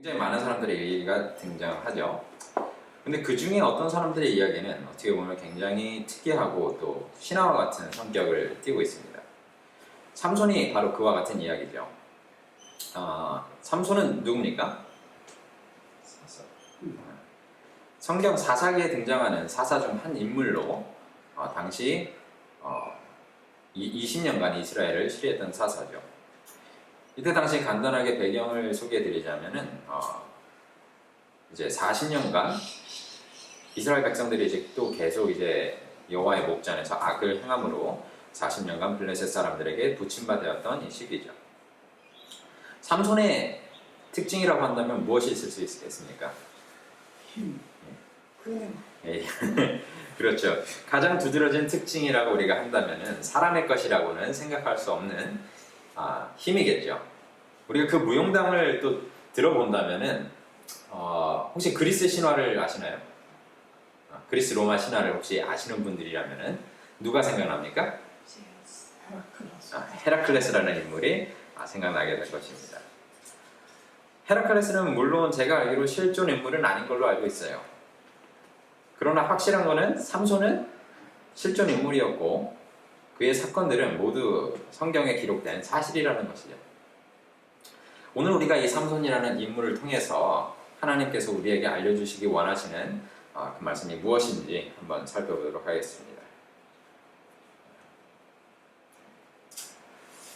굉장히 많은 사람들의 얘기가 등장하죠. 근데 그 중에 어떤 사람들의 이야기는 어떻게 보면 굉장히 특이하고 또 신화와 같은 성격을 띠고 있습니다. 삼손이 바로 그와 같은 이야기죠. 삼손은 누굽니까? 성경 사사기에 등장하는 사사 중 한 인물로 당시 20년간 이스라엘을 치리했던 사사죠. 이때 당시 간단하게 배경을 소개해드리자면은 이제 40년간 이스라엘 백성들이 이제 또 계속 이제 여호와의 목전에서 악을 행함으로 40년간 블레셋 사람들에게 부침받았던 이 시기죠. 삼손의 특징이라고 한다면 무엇이 있을 수 있겠습니까? 힘. 예. 그렇죠. 가장 두드러진 특징이라고 우리가 한다면은 사람의 것이라고는 생각할 수 없는 힘이겠죠. 우리가 그 무용담을 또 들어본다면은 혹시 그리스 신화를 아시나요? 그리스 로마 신화를 혹시 아시는 분들이라면은 누가 생각납니까? 헤라클레스라는 인물이 생각나게 될 것입니다. 헤라클레스는 물론 제가 알기로 실존 인물은 아닌 걸로 알고 있어요. 그러나 확실한 거는 삼손은 실존 인물이었고 그의 사건들은 모두 성경에 기록된 사실이라는 것이죠. 오늘 우리가 이 삼손이라는 인물을 통해서 하나님께서 우리에게 알려주시기 원하시는 그 말씀이 무엇인지 한번 살펴보도록 하겠습니다.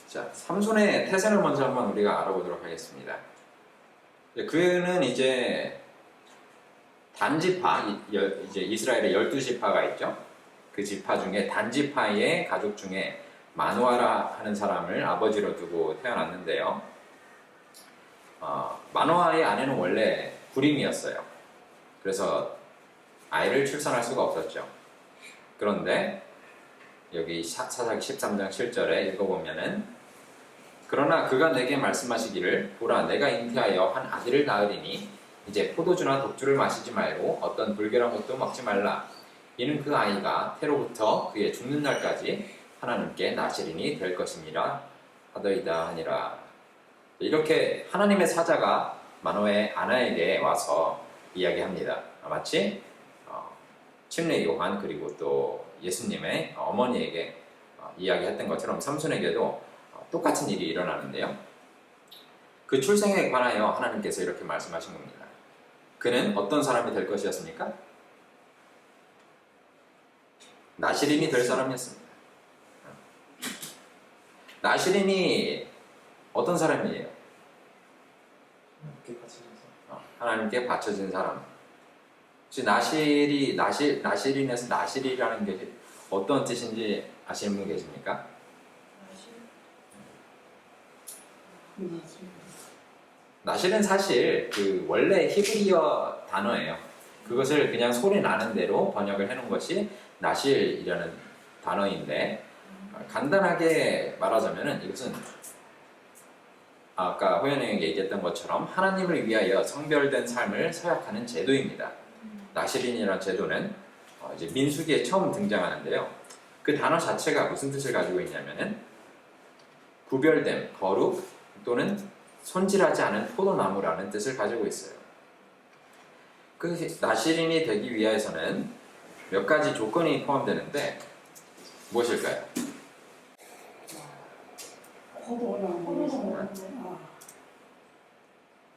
자, 삼손의 태생을 먼저 한번 우리가 알아보도록 하겠습니다. 그는 이제 단지파, 이제 이스라엘의 12지파가 있죠. 그 지파 중에 단지파의 가족 중에 마노아라 하는 사람을 아버지로 두고 태어났는데요. 마노아의 아내는 원래 불임이었어요. 그래서 아이를 출산할 수가 없었죠. 그런데 여기 사사기 13장 7절에 읽어보면은 그러나 그가 내게 말씀하시기를 보라 내가 잉태하여 한 아들을 낳으리니 이제 포도주나 독주를 마시지 말고 어떤 불결한 것도 먹지 말라. 이는 그 아이가 태로부터 그의 죽는 날까지 하나님께 나시린이 될 것임이라 하더이다 하니라. 이렇게 하나님의 사자가 마노아의 아내에게 와서 이야기합니다. 마치 침례 요한 그리고 또 예수님의 어머니에게 이야기했던 것처럼 삼손에게도 똑같은 일이 일어나는데요. 그 출생에 관하여 하나님께서 이렇게 말씀하신 겁니다. 그는 어떤 사람이 될 것이었습니까? 나시린이 될 사람이었습니다. 나시린이 어떤 사람이에요? 하나님께 바쳐진 사람. 혹시 나시린에서 나실이라는 게 어떤 뜻인지 아시는 분 계십니까? 나실은 사실 그 원래 히브리어 단어예요. 그것을 그냥 소리 나는 대로 번역을 해놓은 것이 나실이라는 단어인데 간단하게 말하자면은 이것은 아까 호연이에게 얘기했던 것처럼 하나님을 위하여 성별된 삶을 서약하는 제도입니다. 나실인이라는 제도는 이제 민수기에 처음 등장하는데요. 그 단어 자체가 무슨 뜻을 가지고 있냐면은 구별됨, 거룩 또는 손질하지 않은 포도나무라는 뜻을 가지고 있어요. 그 나실인이 되기 위해서는 몇 가지 조건이 포함되는데 무엇일까요? 포도나무에서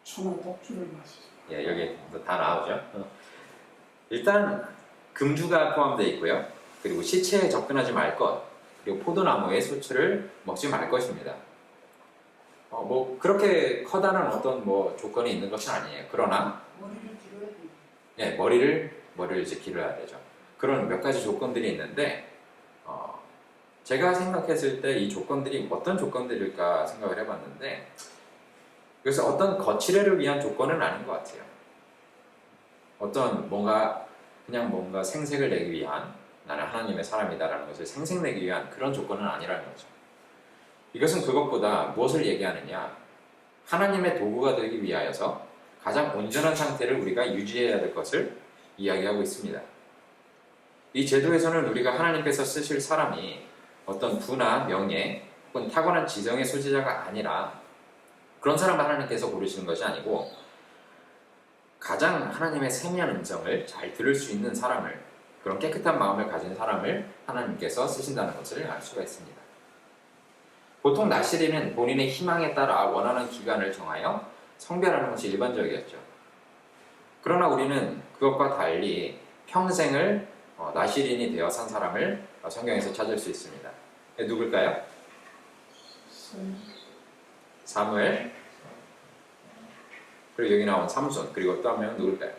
천하 독주를 마시죠. 예, 여기 다 나오죠. 일단 금주가 포함되어 있고요. 그리고 시체에 접근하지 말 것, 그리고 포도나무의 수출을 먹지 말 것입니다. 뭐 그렇게 커다란 어떤 뭐 조건이 있는 것은 아니에요. 그러나 머리를 길어야 돼. 예, 머리를 이제 기르어야 되죠. 그런 몇 가지 조건들이 있는데 제가 생각했을 때 이 조건들이 어떤 조건들일까 생각을 해봤는데 그래서 어떤 거칠애를 위한 조건은 아닌 것 같아요. 어떤 뭔가 생색을 내기 위한 나는 하나님의 사람이다라는 것을 생색내기 위한 그런 조건은 아니라는 거죠. 이것은 그것보다 무엇을 얘기하느냐? 하나님의 도구가 되기 위하여서 가장 온전한 상태를 우리가 유지해야 될 것을 이야기하고 있습니다. 이 제도에서는 우리가 하나님께서 쓰실 사람이 어떤 부나 명예 혹은 타고난 지성의 소지자가 아니라 그런 사람을 하나님께서 고르시는 것이 아니고 가장 하나님의 세미한 음성을 잘 들을 수 있는 사람을, 그런 깨끗한 마음을 가진 사람을 하나님께서 쓰신다는 것을 알 수가 있습니다. 보통 나시린은 본인의 희망에 따라 원하는 기간을 정하여 성별하는 것이 일반적이었죠. 그러나 우리는 그것과 달리 평생을 나시린이 되어 산 사람을 성경에서 찾을 수 있습니다. 누굴까요? 사무엘, 그리고 여기 나온 삼손, 그리고 또 한 명은 누굴까요?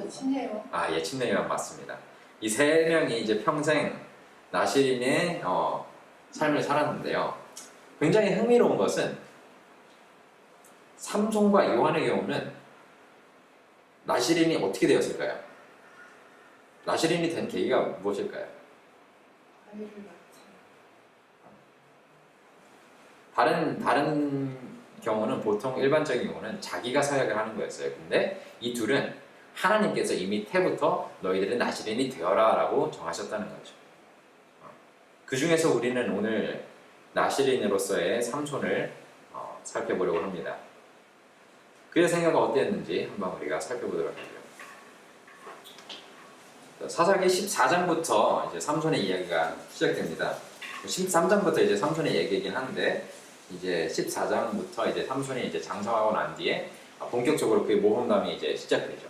친해요. 예, 침례요한 맞습니다. 이 세 명이 이제 평생 나시린의 삶을 살았는데요. 굉장히 흥미로운 것은 삼손과 요한의 경우는 나시린이 어떻게 되었을까요? 나시린이 된 계기가 무엇일까요? 아이를 낳자. 다른 경우는 보통 일반적인 경우는 자기가 사역을 하는 거였어요. 근데 이 둘은 하나님께서 이미 태부터 너희들은 나시린이 되어라 라고 정하셨다는 거죠. 그 중에서 우리는 오늘 나시린으로서의 삼손을 살펴보려고 합니다. 그의 생애가 어땠는지 한번 우리가 살펴보도록 하죠. 사사기 14장부터 이제 삼손의 이야기가 시작됩니다. 13장부터 이제 삼손의 얘기이긴 한데, 이제 14장부터 이제 삼손이 이제 장성하고 난 뒤에 본격적으로 그의 모험담이 이제 시작되죠.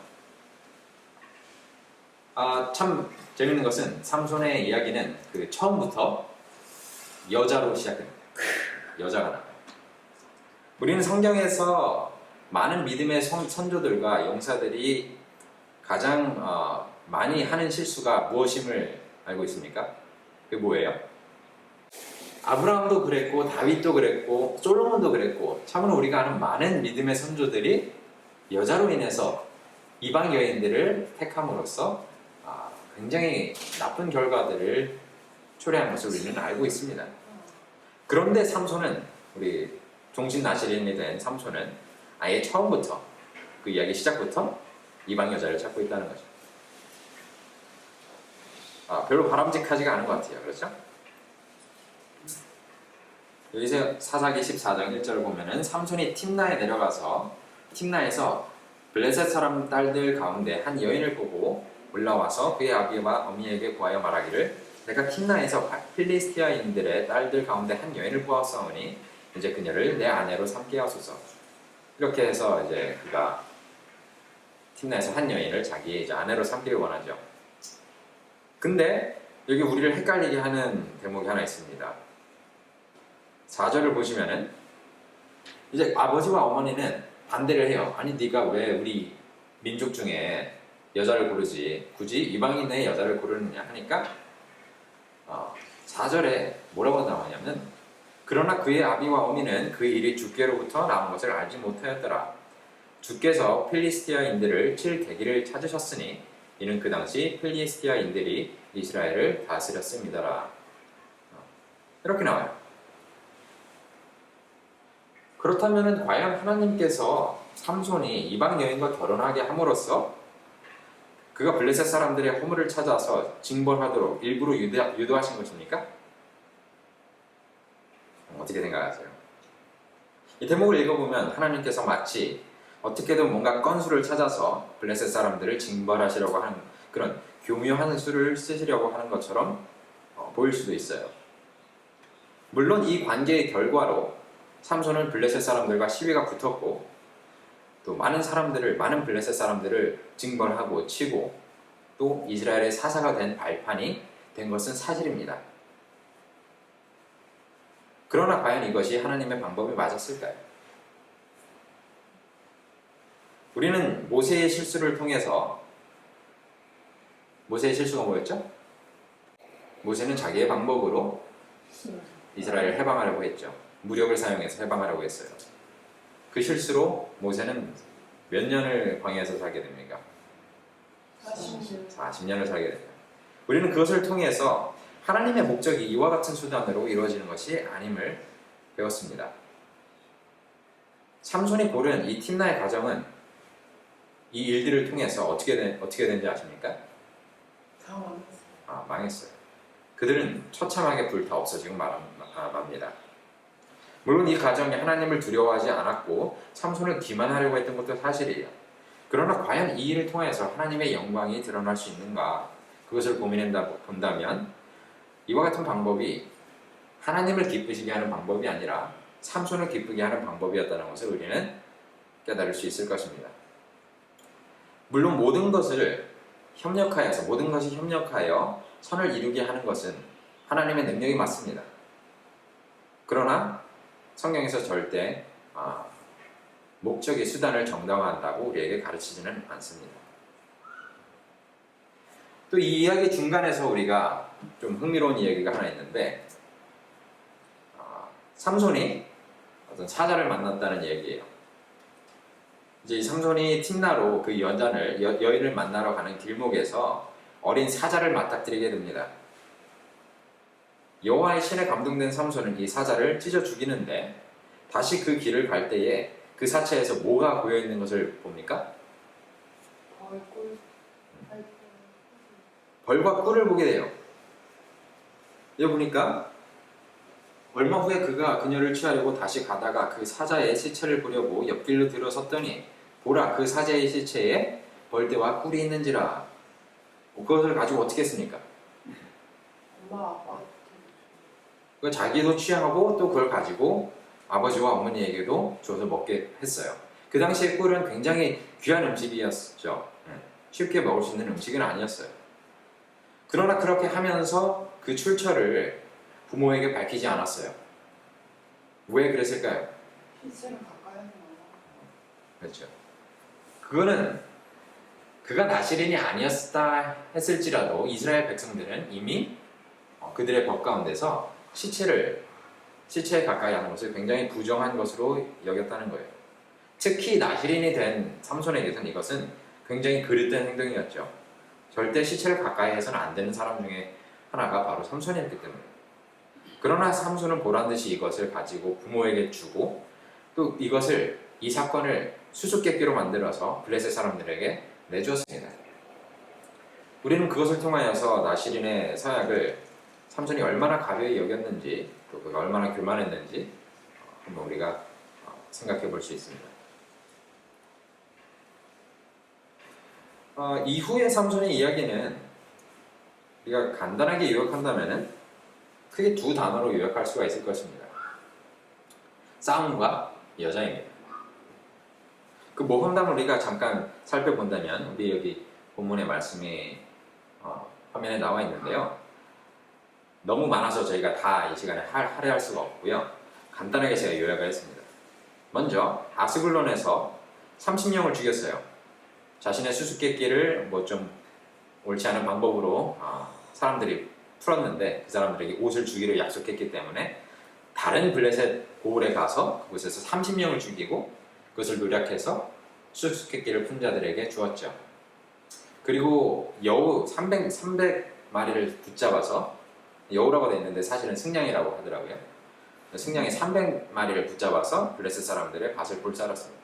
참 재밌는 것은 삼손의 이야기는 그 처음부터 여자로 시작됩니다. 여자가 나와요. 우리는 성경에서 많은 믿음의 선조들과 용사들이 가장 많이 하는 실수가 무엇임을 알고 있습니까? 그게 뭐예요? 아브라함도 그랬고, 다윗도 그랬고, 솔로몬도 그랬고, 참으로 우리가 아는 많은 믿음의 선조들이 여자로 인해서 이방 여인들을 택함으로써 굉장히 나쁜 결과들을 초래한 것을 우리는 알고 있습니다. 그런데 삼손은, 우리 종신 나시린이 된 삼손은 아예 처음부터, 그 이야기 시작부터 이방 여자를 찾고 있다는 거죠. 별로 바람직하지가 않은 것 같아요. 그렇죠? 여기서 사사기 14장 1절을 보면은 삼손이 팀나에 내려가서 팀나에서 블레셋 사람 딸들 가운데 한 여인을 보고 올라와서 그의 아비와 어미에게 구하여 말하기를, 내가 팀나에서 필리스티아인들의 딸들 가운데 한 여인을 보았사오니 이제 그녀를 내 아내로 삼게 하소서. 이렇게 해서 이제 그가 팀나에서 한 여인을 자기의 이제 아내로 삼기를 원하죠. 근데 여기 우리를 헷갈리게 하는 대목이 하나 있습니다. 4절을 보시면은 이제 아버지와 어머니는 반대를 해요. 아니 네가 왜 우리 민족 중에 여자를 고르지 굳이 이방인의 여자를 고르느냐 하니까 4절에 뭐라고 나오냐면, 그러나 그의 아비와 어미는 그 일이 주께로부터 나온 것을 알지 못하였더라. 주께서 필리스티아인들을 칠 계기를 찾으셨으니 이는 그 당시 필리스티아인들이 이스라엘을 다스렸습니다라. 이렇게 나와요. 그렇다면 과연 하나님께서 삼손이 이방 여인과 결혼하게 함으로써 그가 블레셋 사람들의 허물을 찾아서 징벌하도록 일부러 유도하신 것입니까? 어떻게 생각하세요? 이 대목을 읽어보면 하나님께서 마치 어떻게든 뭔가 건수를 찾아서 블레셋 사람들을 징벌하시려고 하는 그런 교묘한 수를 쓰시려고 하는 것처럼 보일 수도 있어요. 물론 이 관계의 결과로 삼손은 블레셋 사람들과 시위가 붙었고, 또 많은 블레셋 사람들을 징벌하고 치고, 또 이스라엘의 사사가 된 발판이 된 것은 사실입니다. 그러나 과연 이것이 하나님의 방법이 맞았을까요? 우리는 모세의 실수를 통해서, 모세의 실수가 뭐였죠? 모세는 자기의 방법으로 이스라엘을 해방하려고 했죠. 무력을 사용해서 해방하려고 했어요. 그 실수로 모세는 몇 년을 광야에서 살게 됩니까? 40년을 살게 됩니다. 우리는 그것을 통해서 하나님의 목적이 이와 같은 수단으로 이루어지는 것이 아님을 배웠습니다. 삼손이 고른 이 팀나의 가정은 이 일들을 통해서 어떻게 된지 아십니까? 망했어요. 그들은 처참하게 불타 없어지고 맙니다. 물론 이 가정이 하나님을 두려워하지 않았고 삼손을 기만하려고 했던 것도 사실이에요. 그러나 과연 이 일을 통해서 하나님의 영광이 드러날 수 있는가? 그것을 고민해 본다면 이와 같은 방법이 하나님을 기쁘시게 하는 방법이 아니라 삼손을 기쁘게 하는 방법이었다는 것을 우리는 깨달을 수 있을 것입니다. 물론 모든 것이 협력하여 선을 이루게 하는 것은 하나님의 능력이 맞습니다. 그러나 성경에서 절대 목적의 수단을 정당화한다고 우리에게 가르치지는 않습니다. 또 이 이야기 중간에서 우리가 좀 흥미로운 이야기가 하나 있는데 삼손이 어떤 사자를 만났다는 얘기예요. 이제 이 삼손이 팀나로 그 여인을 만나러 가는 길목에서 어린 사자를 맞닥뜨리게 됩니다. 여호와의 신에 감동된 삼손은 이 사자를 찢어 죽이는데 다시 그 길을 갈 때에 그 사체에서 뭐가 고여 있는 것을 봅니까? 벌과 꿀을 보게 돼요. 여기 보니까 얼마 후에 그가 그녀를 취하려고 다시 가다가 그 사자의 시체를 보려고 옆길로 들어섰더니 보라 그 사자의 시체에 벌떼와 꿀이 있는지라. 그것을 가지고 어떻게 했습니까? 엄마 아빠 그 자기도 취하고 또 그걸 가지고 아버지와 어머니에게도 줘서 먹게 했어요. 그 당시에 꿀은 굉장히 귀한 음식이었죠. 쉽게 먹을 수 있는 음식은 아니었어요. 그러나 그렇게 하면서 그 출처를 부모에게 밝히지 않았어요. 왜 그랬을까요? 실제로 가까이 하지 마라. 그렇죠. 그거는 그가 나시린이 아니었다 했을지라도 이스라엘 백성들은 이미 그들의 법 가운데서 시체에 가까이 하는 것을 굉장히 부정한 것으로 여겼다는 거예요. 특히 나시린이 된 삼손에게서는 이것은 굉장히 그릇된 행동이었죠. 절대 시체를 가까이 해서는 안 되는 사람 중에 하나가 바로 삼손이었기 때문에. 그러나 삼손은 보란듯이 이것을 가지고 부모에게 주고 또 이 사건을 수수께끼로 만들어서 블레셋 사람들에게 내주었습니다. 우리는 그것을 통하여서 나시린의 서약을 삼손이 얼마나 가벼이 여겼는지 또 그가 얼마나 교만했는지 한번 우리가 생각해 볼 수 있습니다. 이후의 삼손의 이야기는 우리가 간단하게 요약한다면 크게 두 단어로 요약할 수가 있을 것입니다. 싸움과 여자입니다. 그 모험담을 우리가 잠깐 살펴본다면 우리 여기 본문의 말씀이 화면에 나와 있는데요. 너무 많아서 저희가 다 이 시간에 할애할 수가 없고요. 간단하게 제가 요약을 했습니다. 먼저 아스글론에서 30명을 죽였어요. 자신의 수수께끼를 뭐 좀 옳지 않은 방법으로 사람들이 풀었는데 그 사람들에게 옷을 주기로 약속했기 때문에 다른 블레셋 고을에 가서 그곳에서 30명을 죽이고 그것을 노력해서 수수께끼를 푼 자들에게 주었죠. 그리고 여우 300마리를 붙잡아서 여우라고 되어 있는데 사실은 승냥이라고 하더라고요. 승냥이 300마리를 붙잡아서 블레셋 사람들의 밭을 불살랐습니다.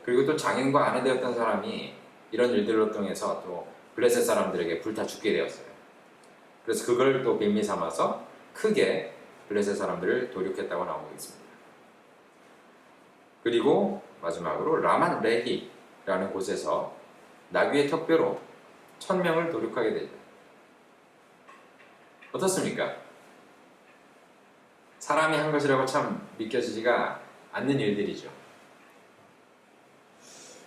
그리고 또 장인과 아내 되었던 사람이 이런 일들을 통해서 또 블레셋 사람들에게 불타 죽게 되었어요. 그래서 그걸 또 빌미 삼아서 크게 블레셋 사람들을 도륙했다고 나오고 있습니다. 그리고 마지막으로 라만 레히라는 곳에서 나귀의 턱뼈로 1000명을 도륙하게 되죠. 어떻습니까? 사람이 한 것이라고 참 믿겨지지가 않는 일들이죠.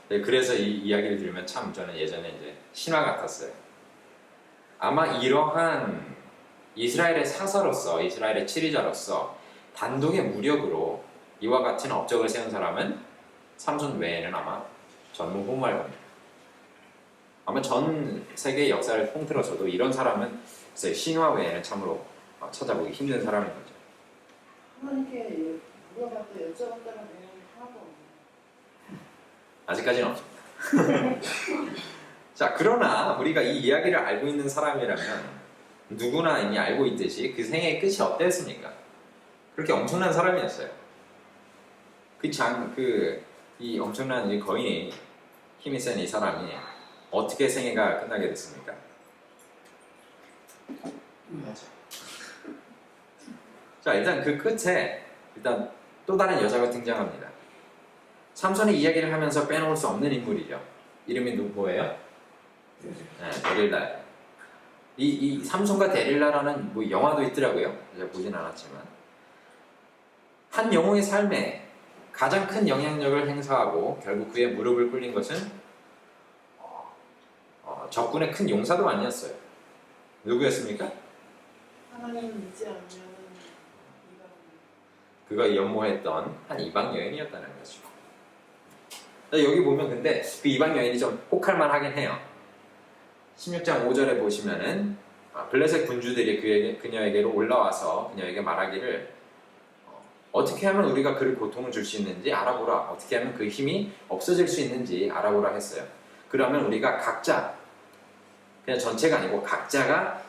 네, 그래서 이 이야기를 들으면 참 저는 예전에 이제 신화 같았어요. 아마 이러한 이스라엘의 사사로서, 이스라엘의 치리자로서 단독의 무력으로 이와 같은 업적을 세운 사람은 삼손 외에는 아마 전무후무할 겁니다. 아마 전 세계의 역사를 통틀어서도 이런 사람은 신화 외에는 참으로 찾아보기 힘든 사람인 거죠. 하나님께 물어봤다 여쭤봤다는 내용이 하나도 없네요. 아직까지는 없습니다. 자, 그러나 우리가 이 이야기를 알고 있는 사람이라면 누구나 이미 알고 있듯이 그 생애의 끝이 어땠습니까? 그렇게 엄청난 사람이었어요. 이 엄청난 이 거인이 힘이 센 이 사람이 어떻게 생애가 끝나게 됐습니까? 맞아. 자, 일단 그 끝에 일단 또 다른 여자가 등장합니다. 삼손의 이야기를 하면서 빼놓을 수 없는 인물이죠. 이름이 뭐예요? 네, 데릴라. 이 삼손과 데릴라라는 뭐 영화도 있더라고요. 제가 보진 않았지만 한 영웅의 삶에 가장 큰 영향력을 행사하고 결국 그의 무릎을 꿇린 것은 적군의 큰 용사도 아니었어요. 누구였습니까? 하나님을 믿지 않으면 그가 연모했던 한 이방 여인이었다는 거죠. 여기 보면 근데 그 이방 여인이 좀 혹할만 하긴 해요. 16장 5절에 보시면은 블레셋 군주들이 그녀에게로 올라와서 그녀에게 말하기를 어떻게 하면 우리가 그를 고통을 줄 수 있는지 알아보라. 어떻게 하면 그 힘이 없어질 수 있는지 알아보라 했어요. 그러면 우리가 각자, 그냥 전체가 아니고 각자가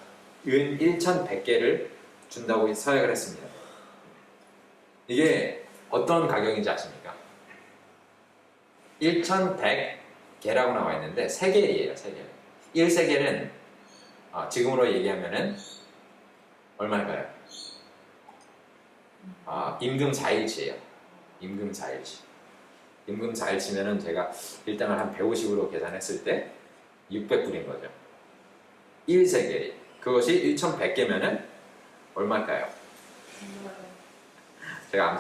은 1,100개를 준다고 서약을 했습니다. 이게 어떤 가격인지 아십니까? 1,100개라고 나와 있는데 3개이에요. 3개. 1세겔은 지금으로 얘기하면은 얼마일까요? 임금 4일치예요. 임금 4일치. 임금 4일치면은 제가 일당을 한 150으로 계산했을 때 600불인 거죠. 1세겔이. 그것이 1,100개면은 얼마일까요? 제가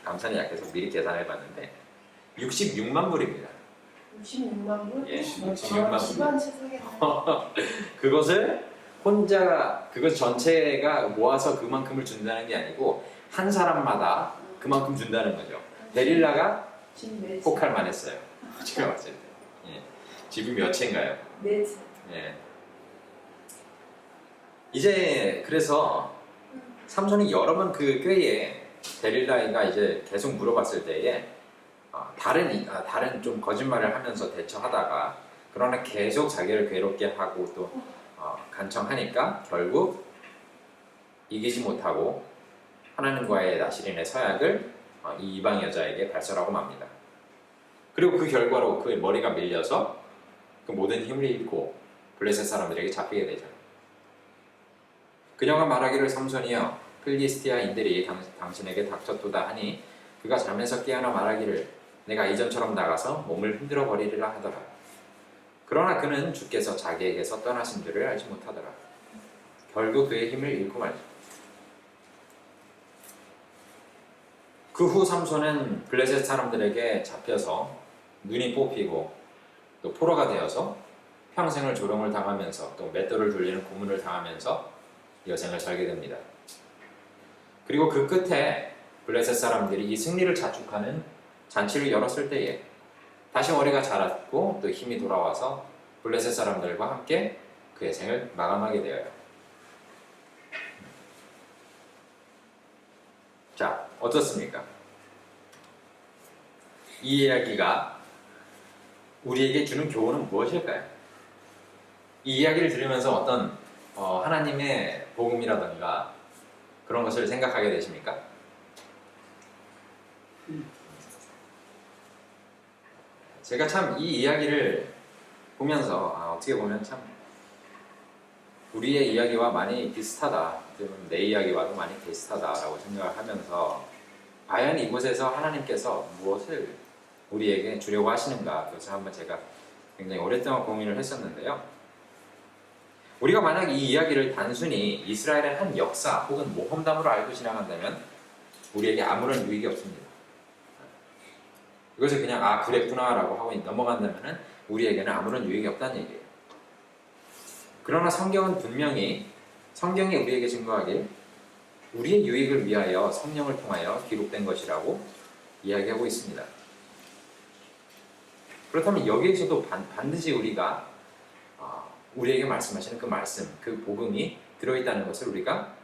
암산이 약해서 미리 계산해 봤는데 66만 불입니다. 66만 불? 예, 66만 불. 집안 채석에 그것 전체가 모아서 그만큼을 준다는 게 아니고 한 사람마다 그만큼 준다는 거죠. 데릴라가 혹할 만했어요. 제가 봤을 때. 예. 집이 몇 채인가요? 4채. 예. 이제 그래서 삼손이 여러 번 그 꾀에 데릴라가 이제 계속 물어봤을 때에 다른 좀 거짓말을 하면서 대처하다가 그러나 계속 자기를 괴롭게 하고 또 간청하니까 결국 이기지 못하고 하나님과의 나시린의 서약을 이 이방 여자에게 발설하고 맙니다. 그리고 그 결과로 그의 머리가 밀려서 그 모든 힘을 잃고 블레셋 사람들에게 잡히게 되죠. 그녀가 말하기를 삼손이여 필리스티아인들이 당신에게 닥쳤도다 하니 그가 잠에서 깨어나 말하기를 내가 이전처럼 나가서 몸을 흔들어 버리리라 하더라. 그러나 그는 주께서 자기에게서 떠나신 줄을 알지 못하더라. 결국 그의 힘을 잃고 말죠. 그 후 삼손은 블레셋 사람들에게 잡혀서 눈이 뽑히고 또 포로가 되어서 평생을 조롱을 당하면서 또 맷돌을 돌리는 고문을 당하면서 여생을 살게 됩니다. 그리고 그 끝에 블레셋 사람들이 이 승리를 자축하는 잔치를 열었을 때에 다시 머리가 자랐고 또 힘이 돌아와서 블레셋 사람들과 함께 그의 생을 마감하게 되어요. 자, 어떻습니까? 이 이야기가 우리에게 주는 교훈은 무엇일까요? 이 이야기를 들으면서 어떤 하나님의 복음이라든가 그런 것을 생각하게 되십니까? 제가 참 이 이야기를 보면서 어떻게 보면 참 우리의 이야기와 많이 비슷하다, 내 이야기와도 많이 비슷하다라고 생각을 하면서 과연 이곳에서 하나님께서 무엇을 우리에게 주려고 하시는가, 그것을 한번 제가 굉장히 오랫동안 고민을 했었는데요. 우리가 만약 이 이야기를 단순히 이스라엘의 한 역사 혹은 모험담으로 알고 지나간다면 우리에게 아무런 유익이 없습니다. 이것을 그냥 그랬구나 라고 하고 넘어간다면 우리에게는 아무런 유익이 없다는 얘기예요. 그러나 성경은 분명히 성경이 우리에게 증거하길 우리의 유익을 위하여 성령을 통하여 기록된 것이라고 이야기하고 있습니다. 그렇다면 여기에서도 반드시 우리가 우리에게 말씀하시는 그 말씀, 그 복음이 들어있다는 것을 우리가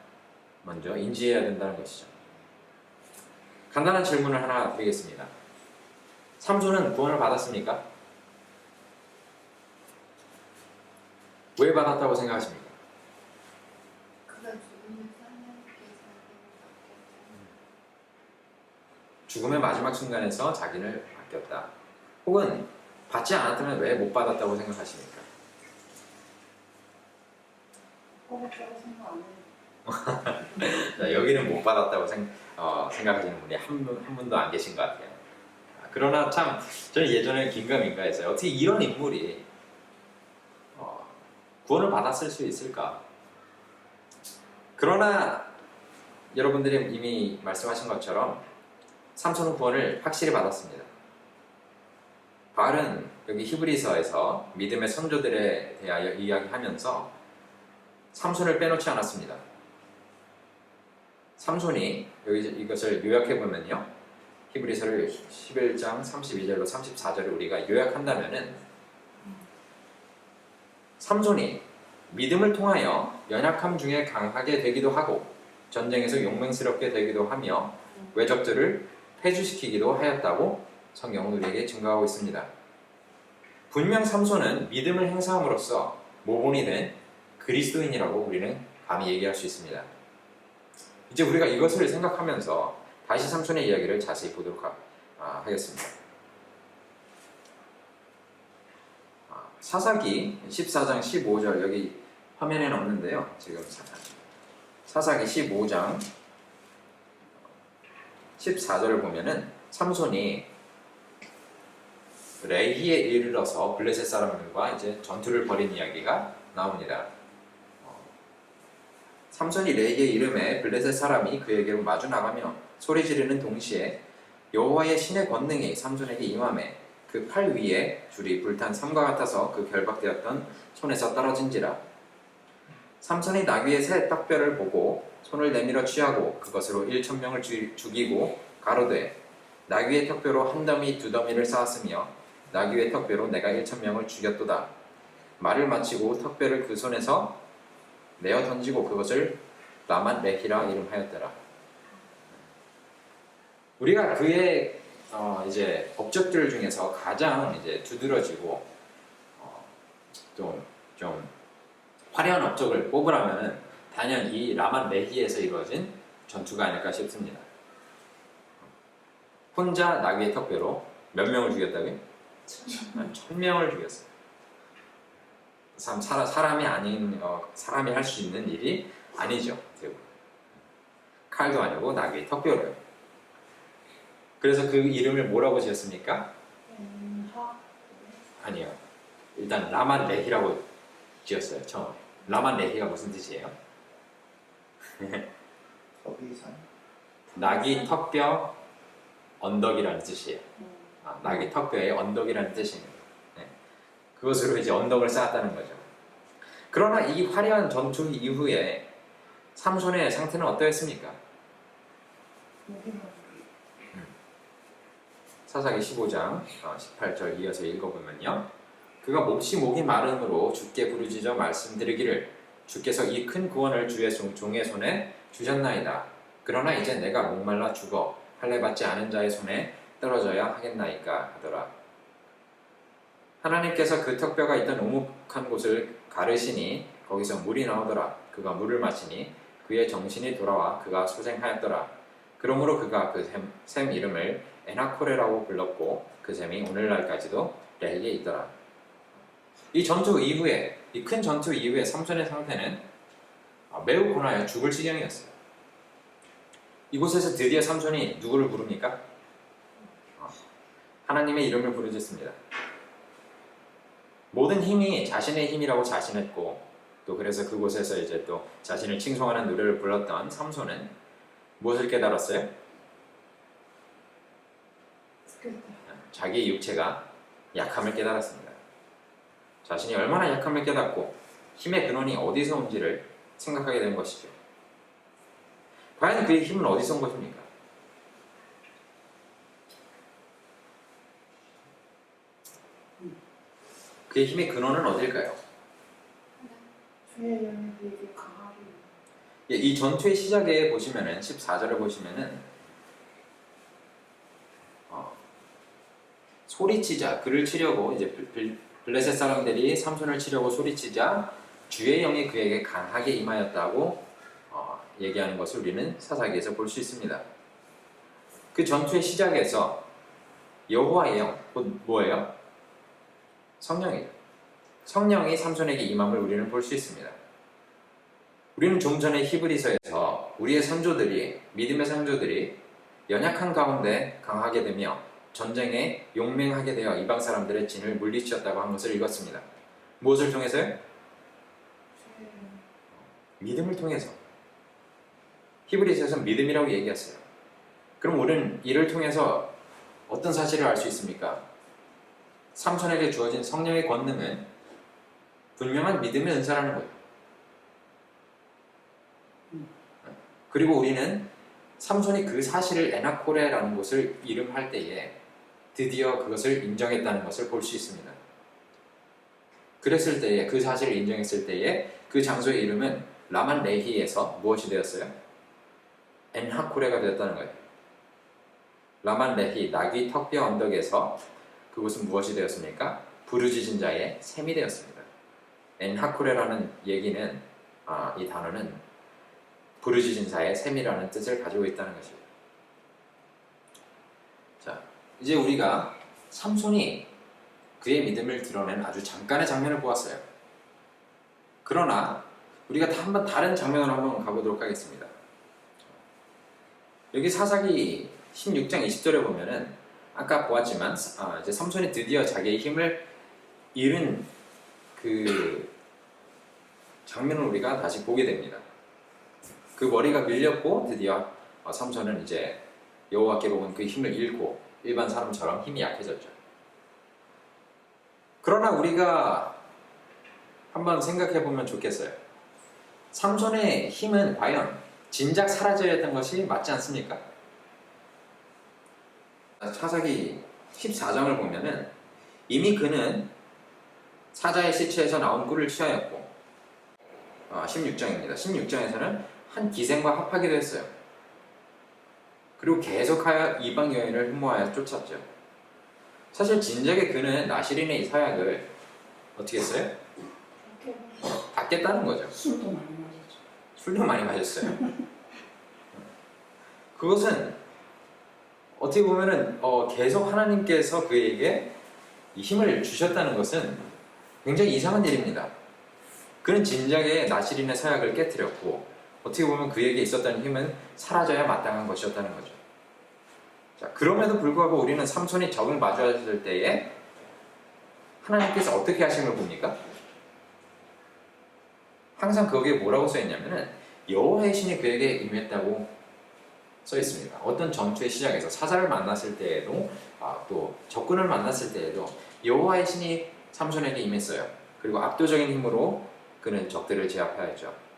먼저 인지해야 된다는 것이죠. 간단한 질문을 하나 드리겠습니다. 삼손은 구원을 받았습니까? 왜 받았다고 생각하십니까? 그가 죽음을 사냥하게 죽음의 마지막 순간에서 자기를 아꼈다. 혹은 받지 않았다면 왜 못 받았다고 생각하십니까? 뽑았다고 생각 안 해요. 자, 여기는 못 받았다고 생각하시는 분이 한 분도 안 계신 것 같아요. 그러나 참 저는 예전에 긴가민가했어요. 어떻게 이런 인물이 구원을 받았을 수 있을까? 그러나 여러분들이 이미 말씀하신 것처럼 삼손은 구원을 확실히 받았습니다. 바울은 여기 히브리서에서 믿음의 선조들에 대하여 이야기하면서 삼손을 빼놓지 않았습니다. 삼손이 여기 이것을 요약해 보면요, 히브리서를 11장 32절로 34절을 우리가 요약한다면은 삼손이 믿음을 통하여 연약함 중에 강하게 되기도 하고 전쟁에서 용맹스럽게 되기도 하며 외적들을 패주시키기도 하였다고 성경은 우리에게 증거하고 있습니다. 분명 삼손은 믿음을 행사함으로써 모본이 된 그리스도인이라고 우리는 감히 얘기할 수 있습니다. 이제 우리가 이것을 생각하면서 다시 삼손의 이야기를 자세히 보도록 하겠습니다. 사사기 14장 15절 여기 화면에는 없는데요. 지금 사사기 15장 14절을 보면은 삼손이 레히에 이르러서 블레셋 사람들과 이제 전투를 벌인 이야기가 나옵니다. 삼손이 레히에 이름에 블레셋 사람이 그에게로 마주 나가며 소리 지르는 동시에 여호와의 신의 권능이 삼손에게 임하매 그 팔 위에 줄이 불탄 삼과 같아서 그 결박되었던 손에서 떨어진지라. 삼손이 나귀의 새 떡뼈를 보고 손을 내밀어 취하고 그것으로 1,000명을 죽이고 가로되 나귀의 턱뼈로 한 더미 두 더미를 쌓았으며 나귀의 턱뼈로 내가 1,000명을 죽였도다. 말을 마치고 턱뼈를 그 손에서 내어 던지고 그것을 라맛 레히라 이름하였더라. 우리가 그의 이제 업적들 중에서 가장 이제 두드러지고 좀 화려한 업적을 뽑으라면 단연 이 라맛 레히에서 이루어진 전투가 아닐까 싶습니다. 혼자 나귀의 턱뼈로 몇 명을 죽였다고요? 1,000명을 죽였어요. 사람이 아닌 사람이 할 수 있는 일이 아니죠. 칼도 아니고 나귀의 턱뼈로요. 그래서 그 이름을 뭐라고 지었습니까? 아니요. 일단 라맛 레히라고 지었어요. 처음에. 라맛 레히가 무슨 뜻이에요? 나귀 턱뼈 언덕이라는 뜻이에요. 나귀 턱뼈의 언덕이라는 뜻입니다. 네. 그것으로 이제 언덕을 쌓았다는 거죠. 그러나 이 화려한 전투 이후에 삼손의 상태는 어떠했습니까? 사사기 15장 18절 이어서 읽어보면요, 그가 몹시 목이 마름으로 주께 부르짖어 말씀드리기를 주께서 이 큰 구원을 주의 종의 손에 주셨나이다. 그러나 이제 내가 목말라 죽어 할례 받지 않은 자의 손에 떨어져야 하겠나이까 하더라. 하나님께서 그 턱뼈가 있던 오목한 곳을 가르시니 거기서 물이 나오더라. 그가 물을 마시니 그의 정신이 돌아와 그가 소생하였더라. 그러므로 그가 그 샘 이름을 에나코레라고 불렀고 그 샘이 오늘날까지도 레히에 있더라. 이 전투 이후에, 이 큰 전투 이후에 삼손의 상태는 매우 고나여 죽을 지경이었어요. 이곳에서 드디어 삼손이 누구를 부릅니까? 하나님의 이름을 부르짖습니다. 모든 힘이 자신의 힘이라고 자신했고, 또 그래서 그곳에서 이제 또 자신을 칭송하는 노래를 불렀던 삼손은 무엇을 깨달았어요? 자기의 육체가 약함을 깨달았습니다. 자신이 얼마나 약함을 깨닫고 힘의 근원이 어디서 온지를 생각하게 된 것이죠. 과연 그의 힘은 어디서 온 것입니까? 그의 힘의 근원은 어딜까요? 주의 영이 그에게 강하게. 이 전투의 시작에 보시면은 14절을 보시면은 소리치자, 그를 치려고 이제 블레셋 사람들이 삼손을 치려고 소리치자 주의 영이 그에게 강하게 임하였다고 얘기하는 것을 우리는 사사기에서 볼 수 있습니다. 그 전투의 시작에서 여호와의 영, 곧 뭐예요? 성령이죠. 성령이 삼손에게 임함을 우리는 볼 수 있습니다. 우리는 좀 전에 히브리서에서 우리의 선조들이, 믿음의 선조들이 연약한 가운데 강하게 되며 전쟁에 용맹하게 되어 이방 사람들의 진을 물리치었다고 한 것을 읽었습니다. 무엇을 통해서요? 주의 믿음을 통해서. 히브리서에서는 믿음이라고 얘기했어요. 그럼 우리는 이를 통해서 어떤 사실을 알 수 있습니까? 삼손에게 주어진 성령의 권능은 분명한 믿음의 은사라는 거예요. 그리고 우리는 삼손이 그 사실을 에나코레라는 곳을 이름할 때에 드디어 그것을 인정했다는 것을 볼 수 있습니다. 그랬을 때에, 그 사실을 인정했을 때에 그 장소의 이름은 라만 레히에서 무엇이 되었어요? 엔하코레가 되었다는 거예요. 라만 레히, 나귀 턱뼈 언덕에서 그곳은 무엇이 되었습니까? 부르짖은 자의 샘이 되었습니다. 엔하코레라는 얘기는, 이 단어는 부르짖은 자의 샘이라는 뜻을 가지고 있다는 것입니다. 자, 이제 우리가 삼손이 그의 믿음을 드러낸 아주 잠깐의 장면을 보았어요. 그러나 우리가 한번 다른 장면으로 한번 가보도록 하겠습니다. 여기 사사기 16장 20절에 보면은 아까 보았지만 이제 삼손이 드디어 자기의 힘을 잃은 그 장면을 우리가 다시 보게 됩니다. 그 머리가 밀렸고 드디어 삼손은 이제 여호와께로 온 그 힘을 잃고 일반 사람처럼 힘이 약해졌죠. 그러나 우리가 한번 생각해 보면 좋겠어요. 삼손의 힘은 과연 진작 사라져야 했던 것이 맞지 않습니까? 사사기 14장을 보면은 이미 그는 사자의 시체에서 나온 꿀을 취하였고 16장입니다. 16장에서는 한 기생과 합하기도 했어요. 그리고 계속하여 이방 여인을 흠모하여 쫓았죠. 사실 진작에 그는 나시린의 이 사약을 어떻게 했어요? 이렇게 닦겠다는 거죠. 술도 많이 마셨죠. 술도 많이 마셨어요. 그것은 어떻게 보면은 계속 하나님께서 그에게 이 힘을 주셨다는 것은 굉장히 이상한 일입니다. 그는 진작에 나시린의 사약을 깨뜨렸고 어떻게 보면 그에게 있었던 힘은 사라져야 마땅한 것이었다는 거죠. 자, 그럼에도 불구하고 우리는 삼손이 적을 마주하셨을 때에 하나님께서 어떻게 하심을 봅니까? 항상 거기에 뭐라고 써있냐면은 여호와의 신이 그에게 임했다고 써있습니다. 어떤 전투의 시작에서 사자를 만났을 때에도 또 적군을 만났을 때에도 여호와의 신이 삼손에게 임했어요. 그리고 압도적인 힘으로 그는 적들을 제압하였죠.